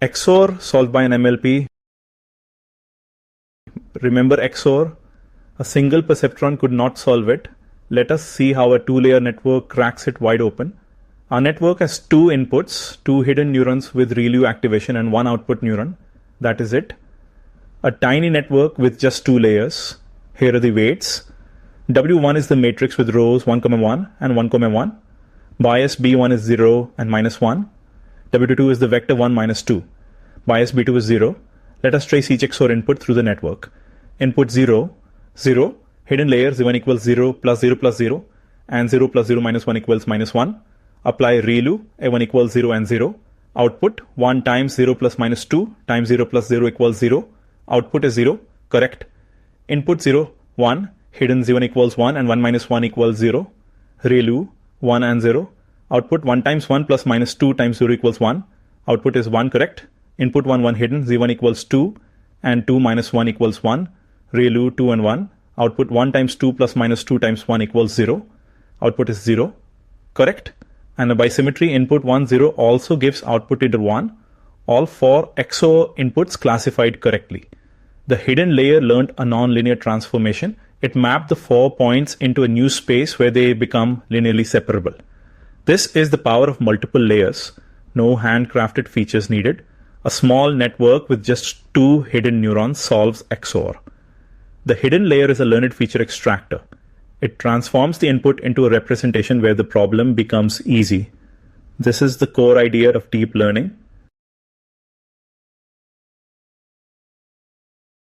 XOR solved by an MLP. Remember XOR? A single perceptron could not solve it. Let us see how a two-layer network cracks it wide open. Our network has two inputs, two hidden neurons with ReLU activation and one output neuron. That is it. A tiny network with just two layers. Here are the weights. W1 is the matrix with rows 1, 1 and 1, 1. Bias B1 is 0 and -1. W2 is the vector 1, -2. Bias B2 is 0. Let us trace each XOR input through the network. Input 0, 0. Hidden layer Z1 equals 0 plus 0 plus 0. And 0 plus 0 minus 1 equals -1. Apply ReLU, A1 equals 0 and 0. Output 1 times 0 plus -2 times 0 plus 0 equals 0. Output is 0. Correct. Input 0, 1. Hidden Z1 equals 1 and 1 minus 1 equals 0. ReLU 1 and 0. Output 1 times 1 plus -2 times 0 equals 1. Output is 1. Correct. Input 1, 1 hidden. Z1 equals 2 and 2 minus 1 equals 1. ReLU 2 and 1. Output 1 times 2 plus -2 times 1 equals 0. Output is 0. Correct. And by symmetry, input 1, 0 also gives output either 1. All 4 XOR inputs classified correctly. The hidden layer learned a nonlinear transformation. It mapped the 4 points into a new space where they become linearly separable. This is the power of multiple layers. No handcrafted features needed. A small network with just 2 hidden neurons solves XOR. The hidden layer is a learned feature extractor. It transforms the input into a representation where the problem becomes easy. This is the core idea of deep learning.